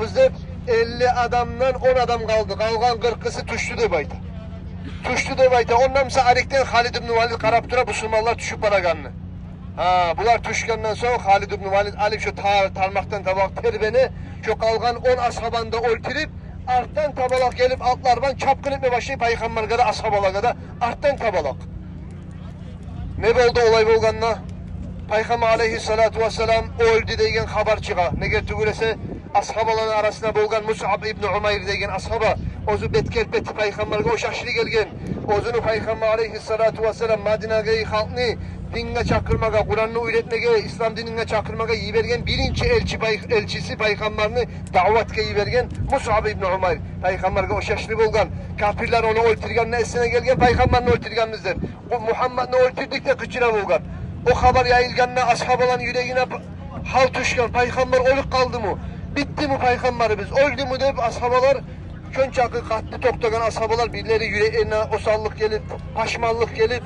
oluruz deyip 50 adamdan 10 adam kaldı. Kalgan 40'ısı tuştu de bayta. Tuştu de bayta. Ondan sonra Alik'ten Halid ibn Valid qarab tura Müslümanlar düşüp baraganını. Ha, bular tuşkandan sonra Halid ibn Valid Alik şu tarmaktan tabak terbeni şu kalgan 10 ashabanda öldürüp arttan tabalak gelip altlardan çapkın etme başlayıp Peygamber'e de ashabalara da arttan tabalak. Ne oldu olay bolganına? Peygamber aleyhissalatu vesselam öldü degen haber çığa. Ne getürülese ashabaların arasında bolgan Mus'ab ibn Umayr degen ashaba ozu betkelpeti Peygamber'e o şaşırı gelgen. Ozunu Peygamber aleyhissalatu vesselam Medine'ye halkını dinine çakırmaga, Kur'an'ı öğretmege, İslam dinine çakırmaga yibergen birinci elçisi Peygamber'ini davetke yibergen Mus'ab ibn Umayr. Peygamber'e o şaşırı bolgan. Kafirler onu öldürgen nesine gelgen Peygamber'ini öldürgenizdir. O Muhammed'ini öldürdük de kıçına bolgan. O haber yayılganına ashabaların yüreğine hal düşken Peygamber ölüp kaldı mı? Bitti mi Peygamberimiz? Öldü mü deyip ashabalar könçakı katlı toktagan ashabalar birileri yüreğine osallık gelip, paşmanlık gelip,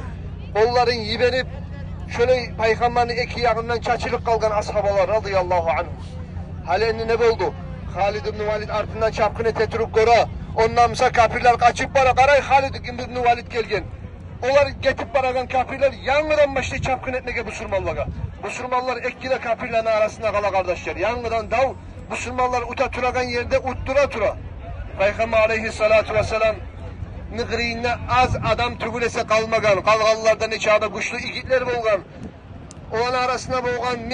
kolların yibenip şöyle Peygamberin iki yakından çaçılık kalgan ashabalar radıyallahu anh. Halini ne oldu? Halid ibn Valid ardından çapkını tetirip gora. Ondan sonra kafirler kaçıp bara qaray Halid ibn Valid gelgen. Onlar getip baragan kafirler yangıdan başlayıp çapkın etmeye Müslümanlara. Müslümanlar ekkide kafirlerin arasında kala kardeşler. Yangıdan dav Müslümanlar uta turagan yerde uttura tura. Peygamber aleyhissalatu vesselam nıgriyinde az adam tügülese kalmagan. Kalgalılardan içağda güçlü igitler bolgan. Onun arasında bolgan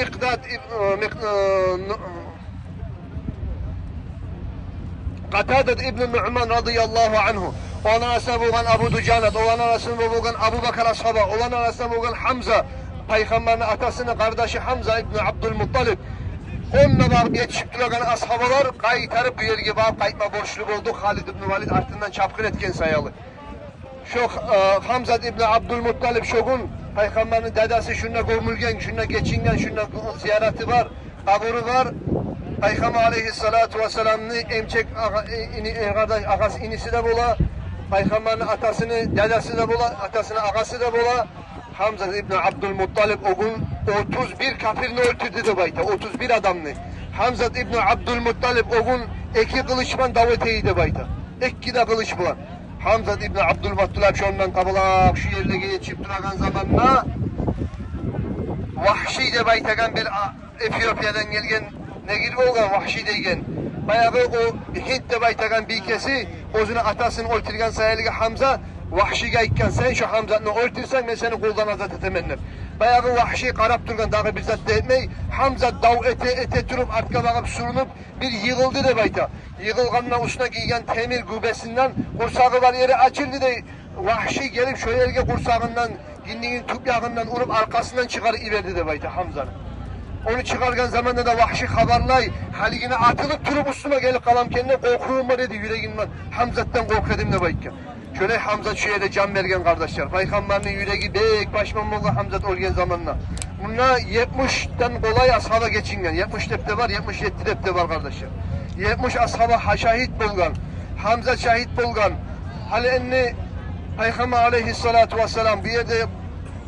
Katadet ibn Nu'man radıyallahu anhu. Onun arasında bolgan Abu Ducanat, onun arasında bolgan Abu Bakar ashaba, onun arasında bolgan Hamza, Peygamberin atasının kardeşi Hamza ibn Abdülmuttalib. Onunla bağlı yetişip duragan ashabalar kaytarıp bir yerge bağıp kaytma borçlu oldu. Halid ibn Valid ardından çapkın etken sayalı. Şu Hamza ibn Abdülmuttalib şogun Peygamberin dedesi şununla gömülgen, şununla geçingen, şununla ziyareti var, ağırı var. Peygamber aleyhissalatu vesselam'ını emçek ağası inisi de bola. Peygamberin atasını, dedesi de bola, atasının ağası da bola. Hamza ibn Abdülmuttalib o gün 31 kafirini öldürdü de bayta, 31 adamını. Hamza ibn Abdülmuttalib o gün 2 kılıçman daveteyi de bayta. 2 de kılıç bulan. Hamza ibn Abdülmuttalib şundan tabalak şu yerle geçip duragan zamanla Vahşi de baytagan bir Etiyopya'dan gelgen ne gibi olgan Vahşi degen. Bayağı o Hint'te baytagan bir kesi özünü atasını öldürgen sayılığı Hamza Vahşi'ye gitken sen şu Hamza'nı öldürsen ben seni koldan azat etemenler. Bayağı Vahşi qarab durgan dağı bir zat etmey Hamza dav ete turup artka bağıp sürünüp bir yığıldı de bayta. Yığılganına usuna giygen temir gubesinden kursağı var yeri açıldı de Vahşi gelip şöyle yerge kursağından dinliğin tüpyağından urup arkasından çıkarıverdi de bayta Hamza'nın. Onu çıkarken zamanda da Vahşi haberlay haligine atılıp durup üstüme gelip kalam kendine korkuyorum mu dedi yüreğimden. Hamza'dan korkadım da bayken. Şöyle Hamza şu yerde can vergen kardeşler. Peygamberin yüreği bek başman oldu Hamza olgen zamanla. Bunlar 70'ten kolay ashaba geçingen. 70 depte var, 77 depte var kardeşler. 70 ashaba şahit bulgan. Hamza şahit bulgan. Hali enni Peygamber aleyhissalatu vesselam bir yerde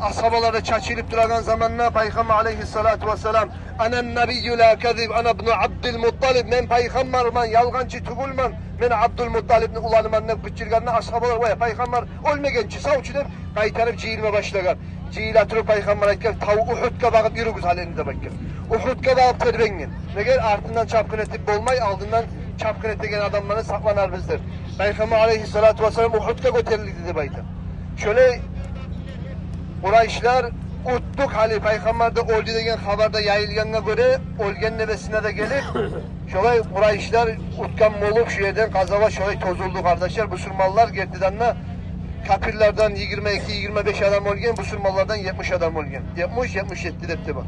ashabalara çaçılıp duragan zamanla Peygamber aleyhissalatu vesselam anen nebiyyü la kezib ana ibn Abdülmuttalib men peygamberman yalgancı tugulman men Abdülmuttalib'ni ulanıman ne bıçırganına ashabalar vaya peygamber ölmegençi savçı der kaytarıp cihilme başlagan cihil atırıp peygamber aytken tavu Uhud'ka bağıp yürügüz halinde bakın Uhud'ka bağıp terbengin neger ardından çapkın etip bolmay aldından çapkın ettigen adamlarını saklanar bizdir Peygamber aleyhissalatu vesselam Uhud'ka göterildi dedi bayta şöyle Kurayşlar uttuk hali Peygamber'de öldü degen haberde yayılganına göre ölgen nebesine de gelip şöyle Kurayşlar utkan molup şu yerden kazava şöyle tozuldu kardeşler Müslümanlar gertidanla kafirlerden 22-25 adam ölgen Müslümanlardan 70 adam ölgen 70-77 depte bak